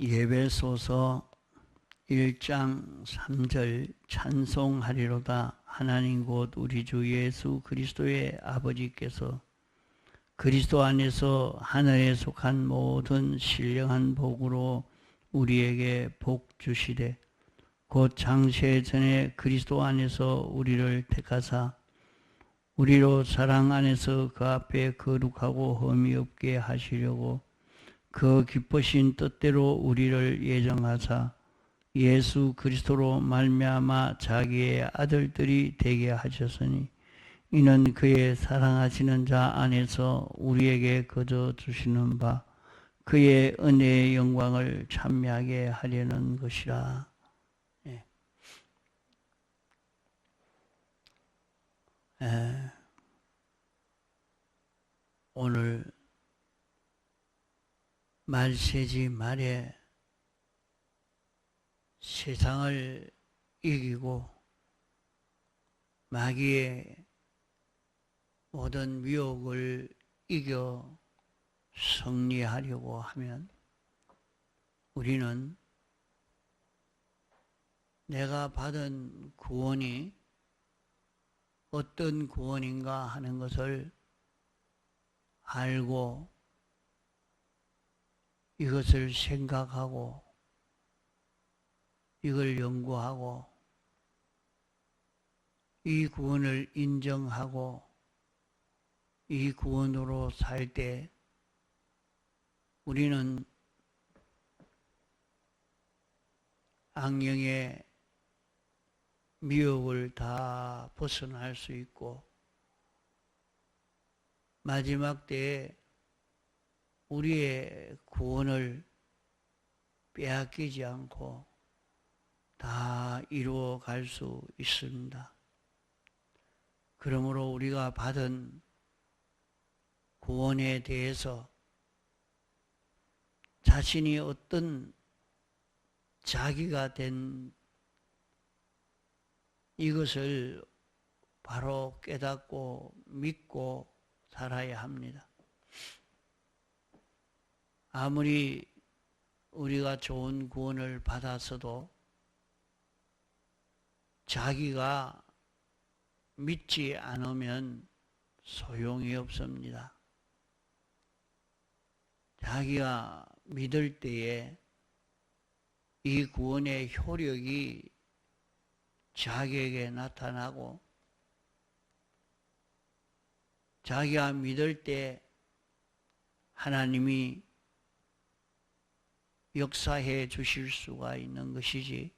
예배소서 1장 3절 찬송하리로다. 하나님 곧 우리 주 예수 그리스도의 아버지께서 그리스도 안에서 하늘에 속한 모든 신령한 복으로 우리에게 복 주시되 곧 창세 전에 그리스도 안에서 우리를 택하사 우리로 사랑 안에서 그 앞에 거룩하고 흠이 없게 하시려고 그 기쁘신 뜻대로 우리를 예정하사 예수 그리스도로 말미암아 자기의 아들들이 되게 하셨으니 이는 그의 사랑하시는 자 안에서 우리에게 거저 주시는 바 그의 은혜의 영광을 찬미하게 하려는 것이라. 예. 오늘 말세지 말에 세상을 이기고 마귀의 모든 미혹을 이겨 승리하려고 하면 우리는 내가 받은 구원이 어떤 구원인가 하는 것을 알고 이것을 생각하고 이걸 연구하고 이 구원을 인정하고 이 구원으로 살 때 우리는 악령의 미혹을 다 벗어날 수 있고 마지막 때에 우리의 구원을 빼앗기지 않고 다 이루어 갈 수 있습니다. 그러므로 우리가 받은 구원에 대해서 자신이 어떤 자기가 된 이것을 바로 깨닫고 믿고 살아야 합니다. 아무리 우리가 좋은 구원을 받았어도 자기가 믿지 않으면 소용이 없습니다. 자기가 믿을 때에 이 구원의 효력이 자기에게 나타나고 자기가 믿을 때 하나님이 역사해 주실 수가 있는 것이지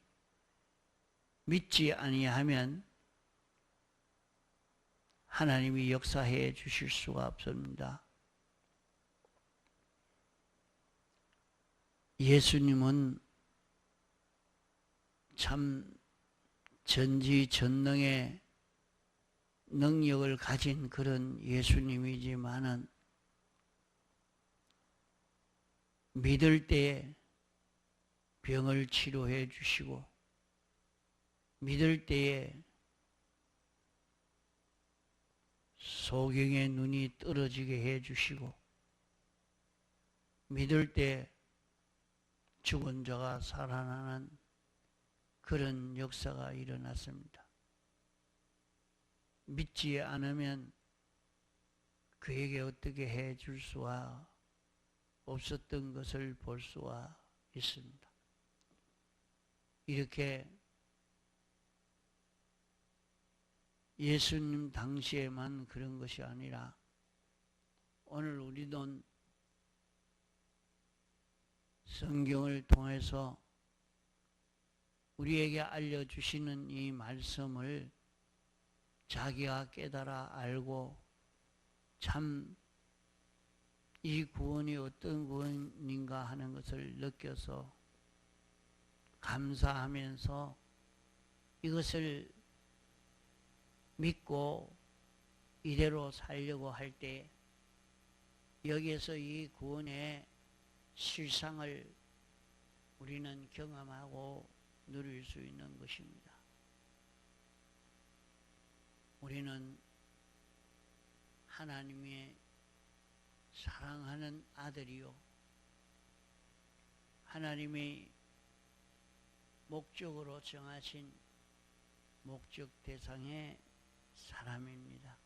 믿지 아니하면 하나님이 역사해 주실 수가 없습니다. 예수님은 참 전지전능의 능력을 가진 그런 예수님이지만은 믿을 때 병을 치료해 주시고 믿을 때에 소경의 눈이 떨어지게 해 주시고 믿을 때 죽은 자가 살아나는 그런 역사가 일어났습니다. 믿지 않으면 그에게 어떻게 해 줄 수가 없었던 것을 볼 수가 있습니다. 이렇게 예수님 당시에만 그런 것이 아니라 오늘 우리도 성경을 통해서 우리에게 알려주시는 이 말씀을 자기가 깨달아 알고 참 이 구원이 어떤 구원인가 하는 것을 느껴서 감사하면서 이것을 믿고 이대로 살려고 할 때 여기에서 이 구원의 실상을 우리는 경험하고 누릴 수 있는 것입니다. 우리는 하나님의 사랑하는 아들이요 하나님의 목적으로 정하신 목적 대상의 사람입니다.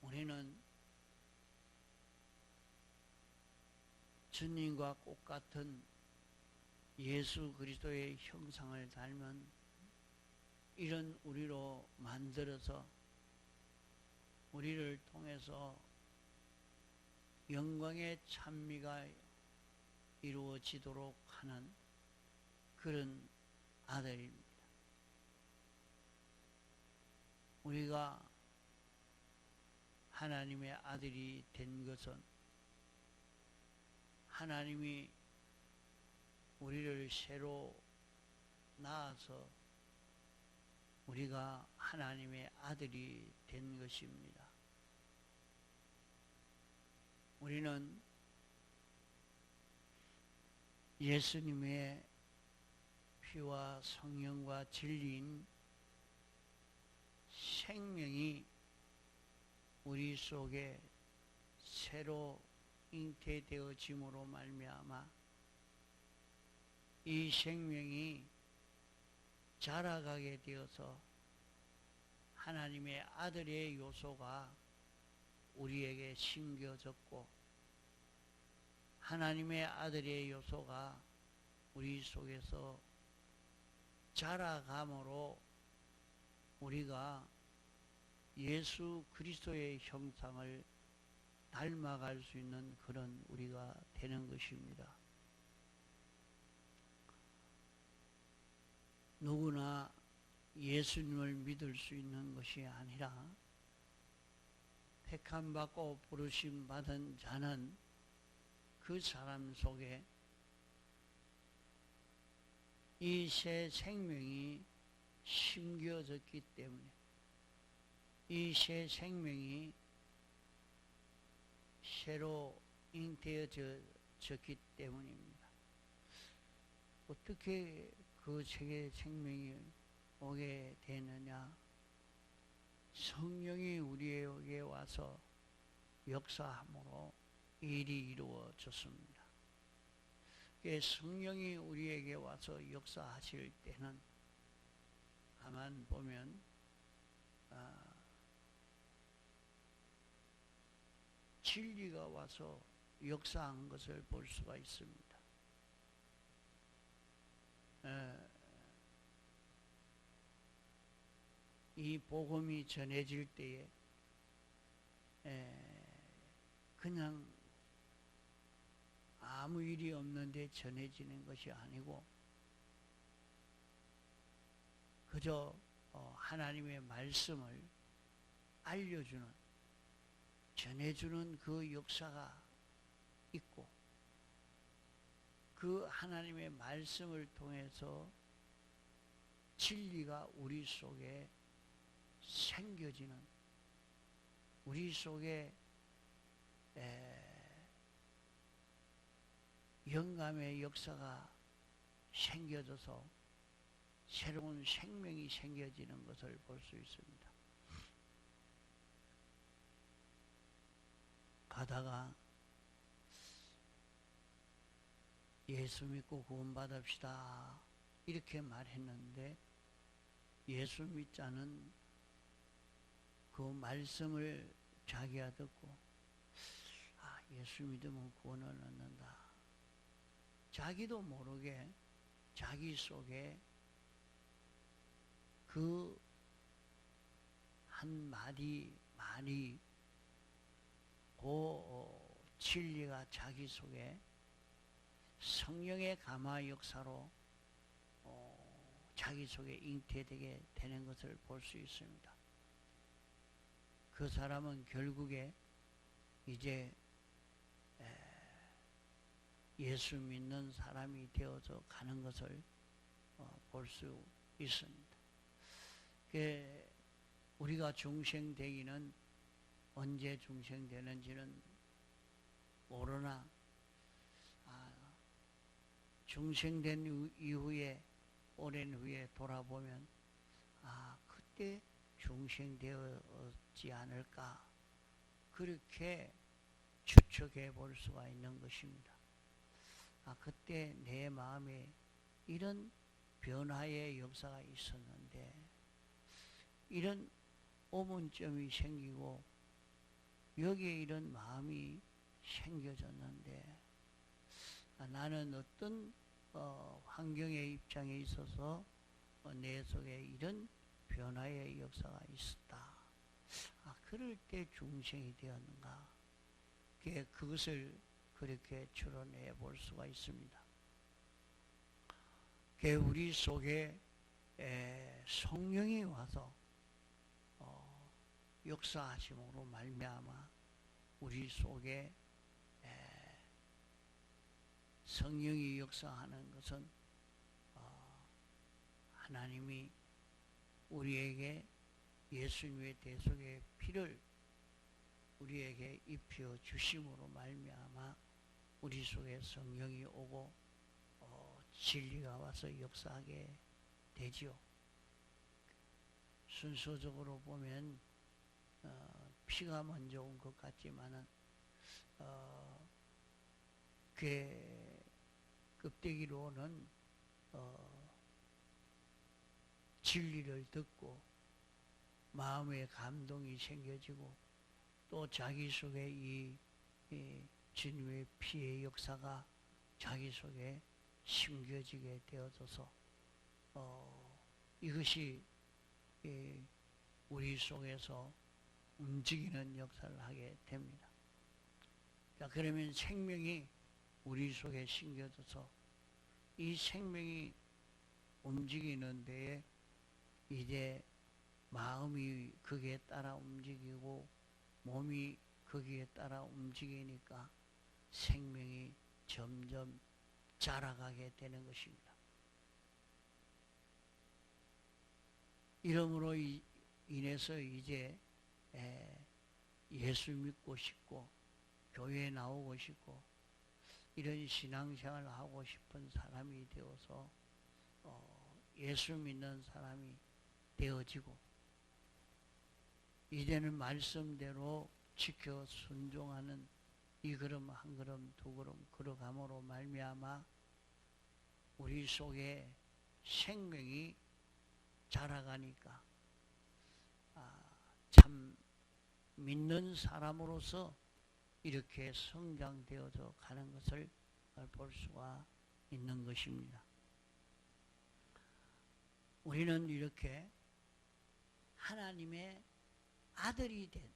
우리는 주님과 똑같은 예수 그리스도의 형상을 닮은 이런 우리로 만들어서 우리를 통해서 영광의 찬미가 이루어지도록 하는 그런 아들입니다. 우리가 하나님의 아들이 된 것은 하나님이 우리를 새로 낳아서 우리가 하나님의 아들이 된 것입니다. 우리는 예수님의 피와 성령과 진리인 생명이 우리 속에 새로 잉태되어짐으로 말미암아 이 생명이 자라가게 되어서 하나님의 아들의 요소가 우리에게 심겨졌고 하나님의 아들의 요소가 우리 속에서 자라감으로 우리가 예수 그리스도의 형상을 닮아갈 수 있는 그런 우리가 되는 것입니다. 누구나 예수님을 믿을 수 있는 것이 아니라 택함받고 부르심 받은 자는 그 사람 속에 이 새 생명이 심겨졌기 때문에 이 새 생명이 새로 잉태어졌기 때문입니다. 어떻게 그 새 생명이 오게 되느냐? 성령이 우리에게 와서 역사함으로 일이 이루어졌습니다. 성령이 우리에게 와서 역사하실 때는 가만 보면 진리가 와서 역사한 것을 볼 수가 있습니다. 이 복음이 전해질 때에 그냥 아무 일이 없는데 전해지는 것이 아니고 그저 하나님의 말씀을 알려주는, 전해주는 그 역사가 있고 그 하나님의 말씀을 통해서 진리가 우리 속에 생겨지는, 우리 속에 영감의 역사가 생겨져서 새로운 생명이 생겨지는 것을 볼 수 있습니다. 가다가 예수 믿고 구원받읍시다 이렇게 말했는데 예수 믿자는 그 말씀을 자기가 듣고 예수 믿으면 구원을 얻는다. 자기도 모르게 자기 속에 그 한마디 말이 그 진리가 자기 속에 성령의 감화 역사로 자기 속에 잉태되게 되는 것을 볼 수 있습니다. 그 사람은 결국에 이제 예수 믿는 사람이 되어서 가는 것을 볼 수 있습니다. 우리가 중생되기는 언제 중생되는지는 모르나 중생된 이후에 오랜 후에 돌아보면 그때 중생되었지 않을까 그렇게 추측해 볼 수가 있는 것입니다. 그때 내 마음에 이런 변화의 역사가 있었는데, 이런 오문점이 생기고 여기에 이런 마음이 생겨졌는데, 나는 어떤 환경의 입장에 있어서 내 속에 이런 변화의 역사가 있었다. 그럴 때 중생이 되었는가? 그것을 그렇게 추론해 볼 수가 있습니다. 우리 속에 성령이 와서 역사하심으로 말미암아 우리 속에 성령이 역사하는 것은 하나님이 우리에게 예수님의 대속의 피를 우리에게 입혀 주심으로 말미암아 우리 속에 성령이 오고 진리가 와서 역사하게 되지요. 순서적으로 보면 피가 먼저 온 것 같지만은 껍데기로는 진리를 듣고 마음의 감동이 생겨지고 또 자기 속에 이 주님의 피의 역사가 자기 속에 심겨지게 되어져서 이것이 우리 속에서 움직이는 역사를 하게 됩니다. 자, 그러면 생명이 우리 속에 심겨져서 이 생명이 움직이는 데에 이제 마음이 거기에 따라 움직이고 몸이 거기에 따라 움직이니까 생명이 점점 자라가게 되는 것입니다. 이러므로 인해서 이제 예수 믿고 싶고 교회에 나오고 싶고 이런 신앙생활을 하고 싶은 사람이 되어서 예수 믿는 사람이 되어지고 이제는 말씀대로 지켜 순종하는 이 걸음 한 걸음 두 걸음 걸어감으로 말미암아 우리 속에 생명이 자라가니까 참 믿는 사람으로서 이렇게 성장되어져 가는 것을 볼 수가 있는 것입니다. 우리는 이렇게 하나님의 아들이 된,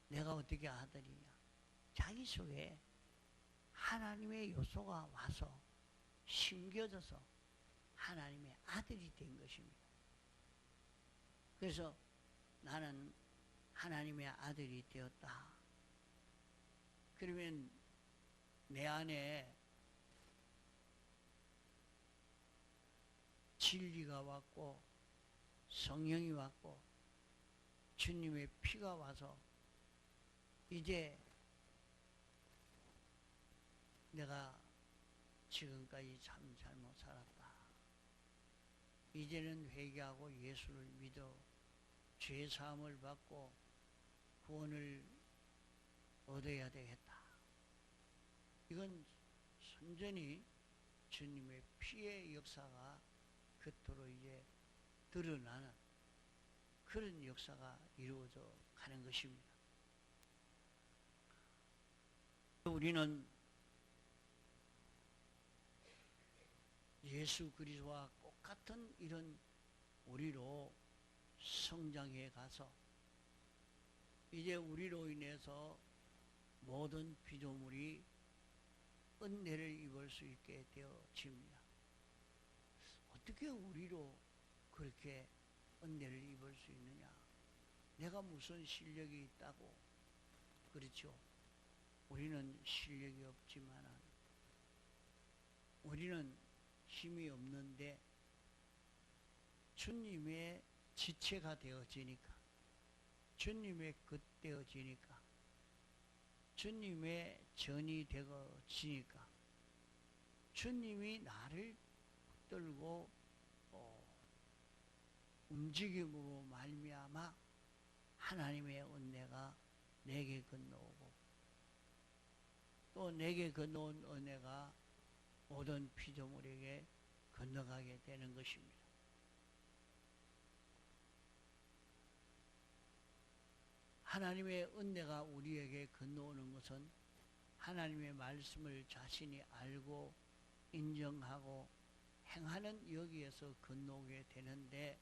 내가 어떻게 아들이냐? 자기 속에 하나님의 요소가 와서 심겨져서 하나님의 아들이 된 것입니다. 그래서 나는 하나님의 아들이 되었다. 그러면 내 안에 진리가 왔고 성령이 왔고 주님의 피가 와서 이제 내가 지금까지 참 잘못 살았다. 이제는 회개하고 예수를 믿어 죄 사함을 받고 구원을 얻어야 되겠다. 이건 순전히 주님의 피의 역사가 그토록 이제 드러나는 그런 역사가 이루어져 가는 것입니다. 우리는 예수 그리스도와 똑같은 이런 우리로 성장해 가서 이제 우리로 인해서 모든 피조물이 은혜를 입을 수 있게 되어집니다. 어떻게 우리로 그렇게 은혜를 입을 수 있느냐? 내가 무슨 실력이 있다고? 그렇죠. 우리는 실력이 없지만 우리는 힘이 없는데 주님의 지체가 되어지니까 주님의 것 되어지니까 주님의 전이 되어지니까 주님이 나를 붙들고 움직임으로 말미암아 하나님의 은혜가 내게 건너오고 또 내게 건너온 은혜가 모든 피조물에게 건너가게 되는 것입니다. 하나님의 은혜가 우리에게 건너오는 것은 하나님의 말씀을 자신이 알고 인정하고 행하는 여기에서 건너오게 되는데,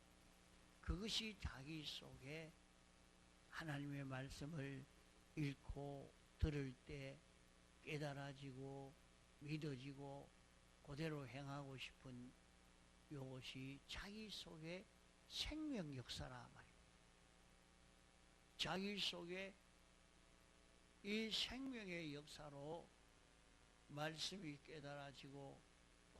그것이 자기 속에 하나님의 말씀을 읽고 들을 때 깨달아지고 믿어지고 그대로 행하고 싶은 이것이 자기 속에 생명 역사라 말입니다. 자기 속에 이 생명의 역사로 말씀이 깨달아지고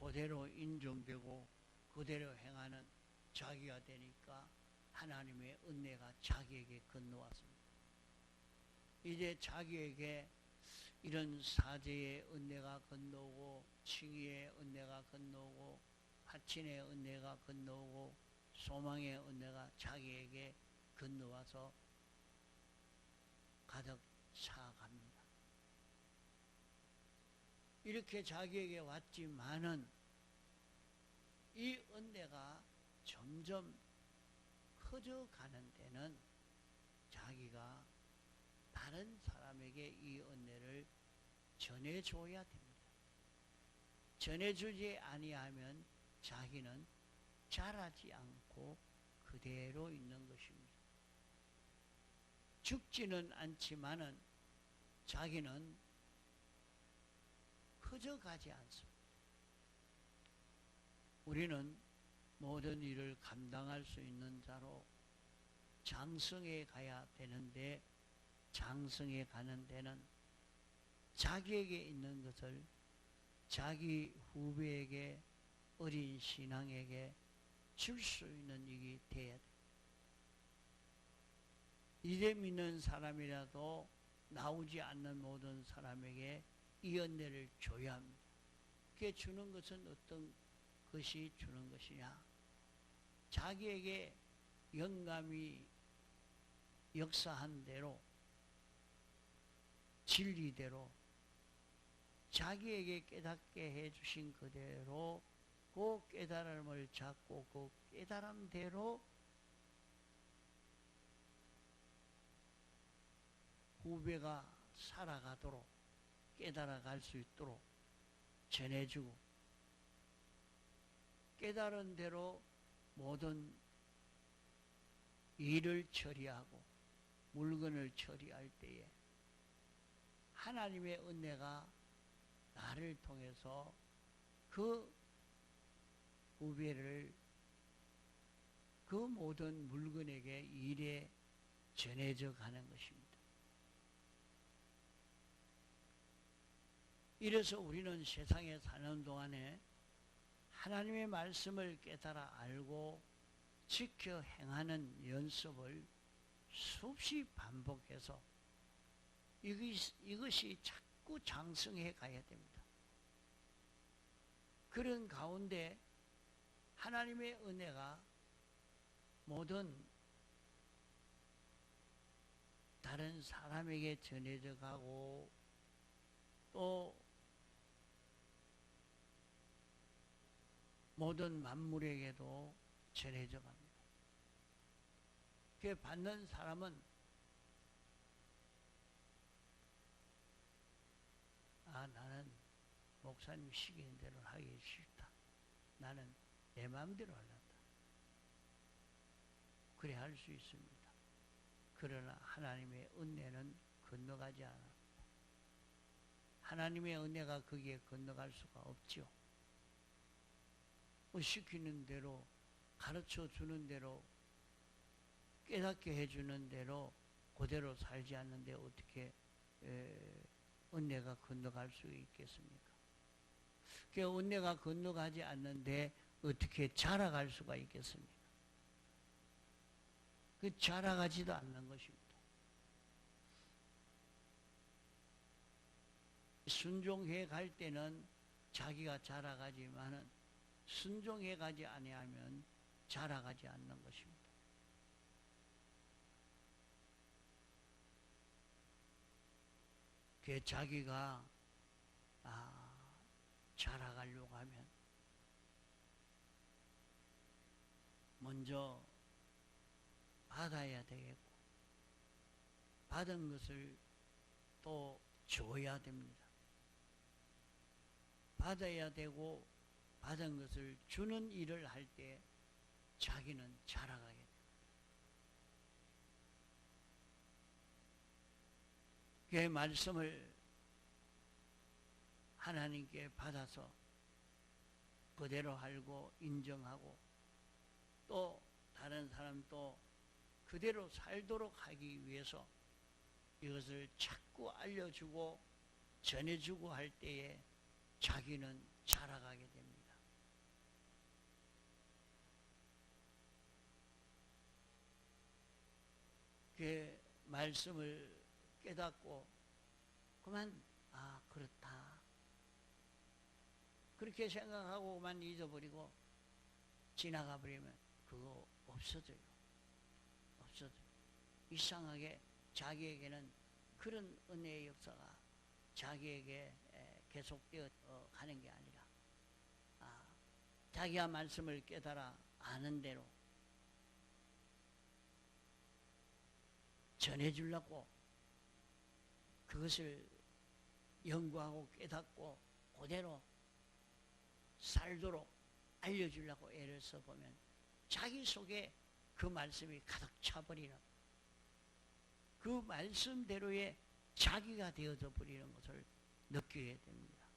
그대로 인정되고 그대로 행하는 자기가 되니까 하나님의 은혜가 자기에게 건너왔습니다. 이제 자기에게 이런 사제의 은혜가 건너오고 칭의의 은혜가 건너오고 화친의 은혜가 건너오고 소망의 은혜가 자기에게 건너와서 가득 차갑니다. 이렇게 자기에게 왔지만은 이 은혜가 점점 커져가는 데는 자기가 다른 사람에게 이 은혜를 전해줘야 됩니다. 전해주지 아니하면 자기는 자라지 않고 그대로 있는 것입니다. 죽지는 않지만은 자기는 커져가지 않습니다. 우리는 모든 일을 감당할 수 있는 자로 장성해 가야 되는데, 장성해 가는 데는 자기에게 있는 것을 자기 후배에게, 어린 신앙에게 줄 수 있는 일이 되어야 됩니다. 이제 믿는 사람이라도 나오지 않는 모든 사람에게 이 은혜를 줘야 합니다. 그게 주는 것은 어떤 것이 주는 것이냐? 자기에게 영감이 역사한 대로, 진리대로 자기에게 깨닫게 해주신 그대로 그 깨달음을 잡고 그 깨달음대로 후배가 살아가도록 깨달아갈 수 있도록 전해주고, 깨달은 대로 모든 일을 처리하고 물건을 처리할 때에 하나님의 은혜가 나를 통해서 그 후배를 그 모든 물건에게 일에 전해져 가는 것입니다. 이래서 우리는 세상에 사는 동안에 하나님의 말씀을 깨달아 알고 지켜 행하는 연습을 수없이 반복해서 이것이 자꾸 장성해 가야 됩니다. 그런 가운데 하나님의 은혜가 모든 다른 사람에게 전해져 가고 또 모든 만물에게도 전해져 갑니다. 그 받는 사람은 나는 목사님 시키는 대로 하기 싫다. 나는 내 마음대로 하란다. 그래 할 수 있습니다. 그러나 하나님의 은혜는 건너가지 않았다. 하나님의 은혜가 거기에 건너갈 수가 없죠. 시키는 대로, 가르쳐 주는 대로, 깨닫게 해주는 대로 그대로 살지 않는데 어떻게 은혜가 건너갈 수 있겠습니까? 그 은혜가 건너가지 않는데 어떻게 자라갈 수가 있겠습니까? 그 자라가지도 않는 것입니다. 순종해 갈 때는 자기가 자라가지만은 순종해 가지 아니하면 자라가지 않는 것입니다. 그 자기가 자라가려고 하려고 하면 먼저 받아야 되겠고, 받은 것을 또 줘야 됩니다. 받아야 되고 받은 것을 주는 일을 할 때 자기는 자라가게 됩니다. 그 말씀을 하나님께 받아서 그대로 알고 인정하고 또 다른 사람도 그대로 살도록 하기 위해서 이것을 자꾸 알려주고 전해주고 할 때에 자기는 자라가게 됩니다. 그 말씀을 깨닫고 그만 그렇다 그렇게 생각하고 그만 잊어버리고 지나가 버리면 그거 없어져요. 이상하게 자기에게는 그런 은혜의 역사가 자기에게 계속되어 가는 게 아니라 자기가 말씀을 깨달아 아는 대로 전해주려고 그것을 연구하고 깨닫고 그대로 살도록 알려주려고 애를 써보면 자기 속에 그 말씀이 가득 차버리는, 그 말씀대로의 자기가 되어져 버리는 것을 느끼게 됩니다.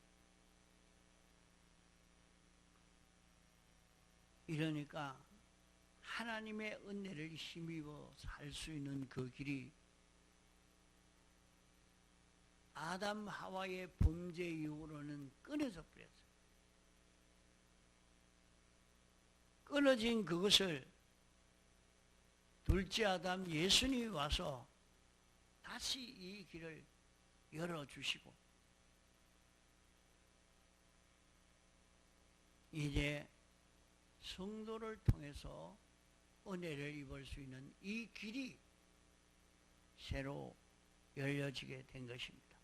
이러니까 하나님의 은혜를 힘입어 살 수 있는 그 길이 아담 하와의 범죄 이후로는 끊어져 버렸어요. 끊어진 그것을 둘째 아담 예수님이 와서 다시 이 길을 열어주시고 이제 성도를 통해서 은혜를 입을 수 있는 이 길이 새로 열려지게 된 것입니다.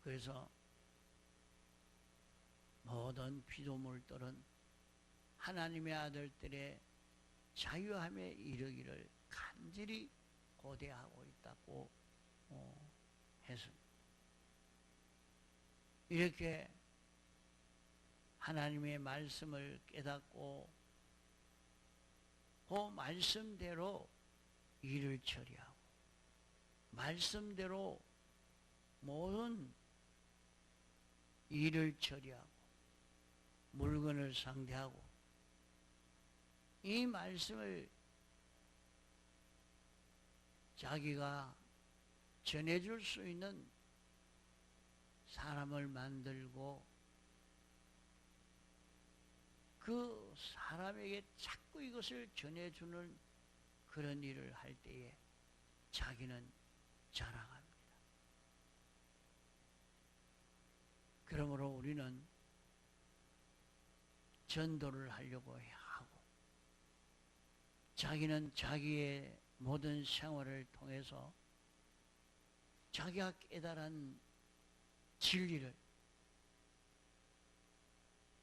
그래서 모든 피조물들은 하나님의 아들들의 자유함에 이르기를 간절히 고대하고 있다고 했습니다. 이렇게 하나님의 말씀을 깨닫고 그 말씀대로 일을 처리하고 말씀대로 모든 일을 처리하고 물건을 상대하고 이 말씀을 자기가 전해줄 수 있는 사람을 만들고 그 사람에게 자꾸 이것을 전해주는 그런 일을 할 때에 자기는 자라갑니다. 그러므로 우리는 전도를 하려고 해야 하고 자기는 자기의 모든 생활을 통해서 자기가 깨달은 진리를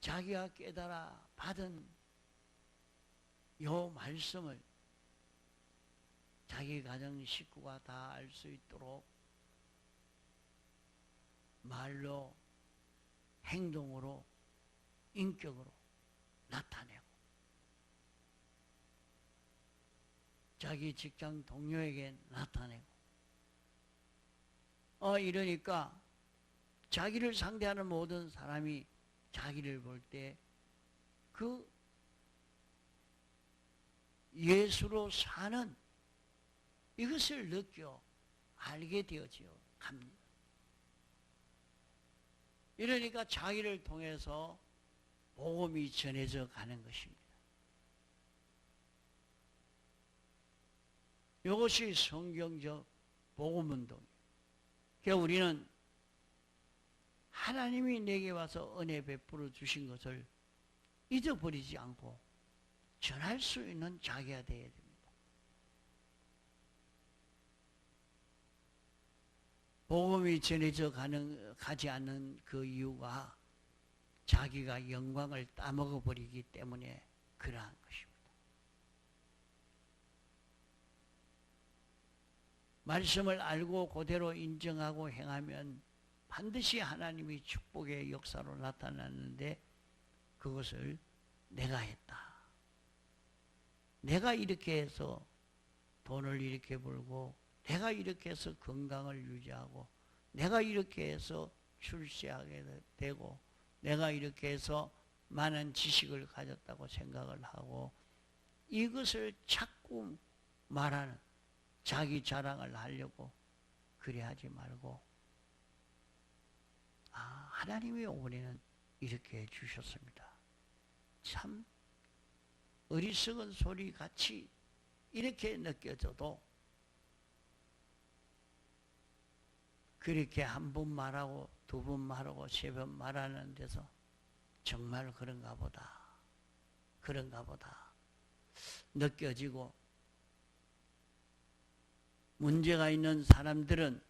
자기가 깨달아 받은 요 말씀을 자기 가정 식구가 다 알 수 있도록 말로 행동으로 인격으로 나타내고 자기 직장 동료에게 나타내고 이러니까 자기를 상대하는 모든 사람이 자기를 볼 때 그 예수로 사는 이것을 느껴 알게 되어지어 갑니다. 이러니까 자기를 통해서 복음이 전해져 가는 것입니다. 이것이 성경적 복음운동이에요. 그러니까 우리는 하나님이 내게 와서 은혜 베풀어 주신 것을 잊어버리지 않고 전할 수 있는 자기가 되어야 됩니다. 복음이 전해져 가지 않는 그 이유가 자기가 영광을 따먹어 버리기 때문에 그러한 것입니다. 말씀을 알고 그대로 인정하고 행하면 반드시 하나님이 축복의 역사로 나타나는데 그것을 내가 했다. 내가 이렇게 해서 돈을 이렇게 벌고 내가 이렇게 해서 건강을 유지하고 내가 이렇게 해서 출세하게 되고 내가 이렇게 해서 많은 지식을 가졌다고 생각을 하고 이것을 자꾸 말하는 자기 자랑을 하려고 그래 하지 말고 하나님이 이번에는 이렇게 해주셨습니다. 참 어리석은 소리 같이 이렇게 느껴져도 그렇게 한 번 말하고 두 번 말하고 세 번 말하는 데서 정말 그런가 보다 느껴지고 문제가 있는 사람들은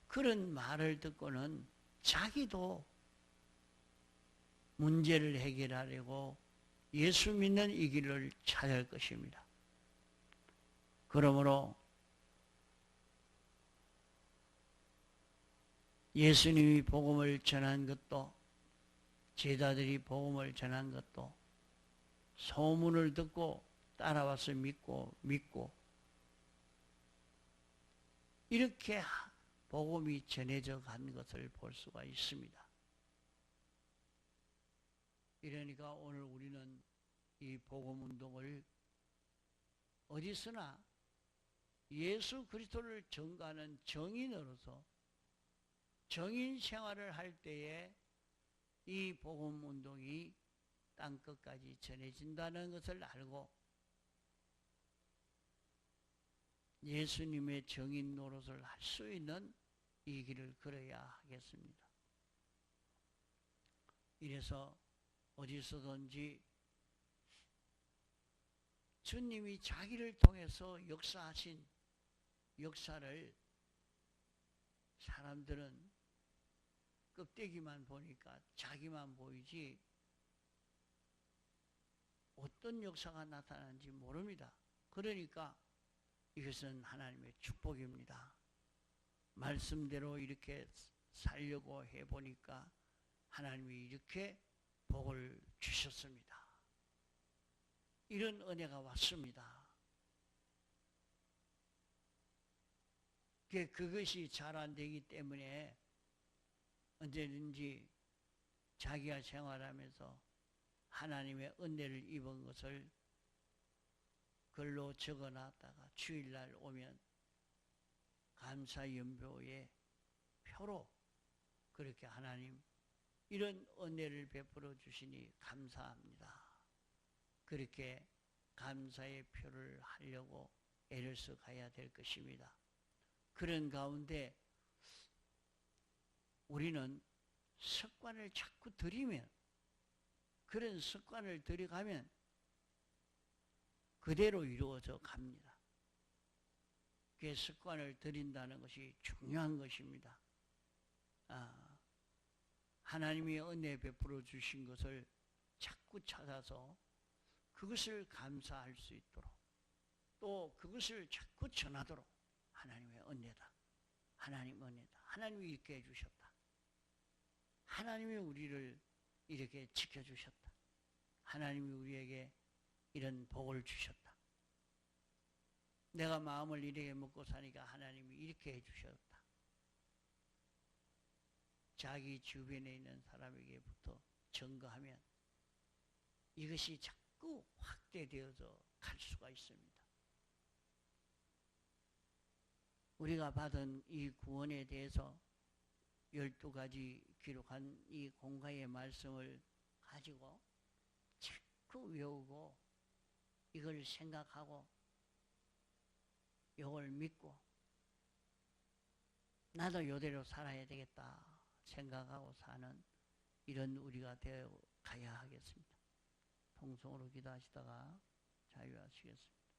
그런 말을 듣고는 자기도 문제를 해결하려고 예수 믿는 이 길을 찾을 것입니다. 그러므로 예수님이 복음을 전한 것도 제자들이 복음을 전한 것도 소문을 듣고 따라와서 믿고 이렇게 복음이 전해져 간 것을 볼 수가 있습니다. 이러니까 오늘 우리는 이 복음 운동을 어디서나 예수 그리스도를 전가하는 정인으로서 정인 생활을 할 때에 이 복음 운동이 땅끝까지 전해진다는 것을 알고 예수님의 정인 노릇을 할 수 있는 이 길을 걸어야 하겠습니다. 이래서 어디서든지 주님이 자기를 통해서 역사하신 역사를 사람들은 껍데기만 보니까 자기만 보이지 어떤 역사가 나타나는지 모릅니다. 그러니까 이것은 하나님의 축복입니다. 말씀대로 이렇게 살려고 해보니까 하나님이 이렇게 복을 주셨습니다. 이런 은혜가 왔습니다. 그것이 잘 안 되기 때문에 언제든지 자기가 생활하면서 하나님의 은혜를 입은 것을 글로 적어놨다가 주일날 오면 감사연보의 표로 그렇게 하나님 이런 은혜를 베풀어 주시니 감사합니다. 그렇게 감사의 표를 하려고 애를 써 가야 될 것입니다. 그런 가운데 우리는 습관을 자꾸 들이면 그런 습관을 들여가면 그대로 이루어져 갑니다. 그 습관을 들인다는 것이 중요한 것입니다. 하나님이 은혜 베풀어 주신 것을 자꾸 찾아서 그것을 감사할 수 있도록 또 그것을 자꾸 전하도록 하나님의 은혜다. 하나님 은혜다. 하나님이 이렇게 해주셨다. 하나님이 우리를 이렇게 지켜주셨다. 하나님이 우리에게 이런 복을 주셨다. 내가 마음을 이렇게 먹고 사니까 하나님이 이렇게 해주셨다. 자기 주변에 있는 사람에게부터 증거하면 이것이 자꾸 확대되어서 갈 수가 있습니다. 우리가 받은 이 구원에 대해서 12가지 기록한 이 공가의 말씀을 가지고 자꾸 외우고 이걸 생각하고 이걸 믿고 나도 이대로 살아야 되겠다 생각하고 사는 이런 우리가 되어 가야 하겠습니다. 통성으로 기도하시다가 자유하시겠습니다.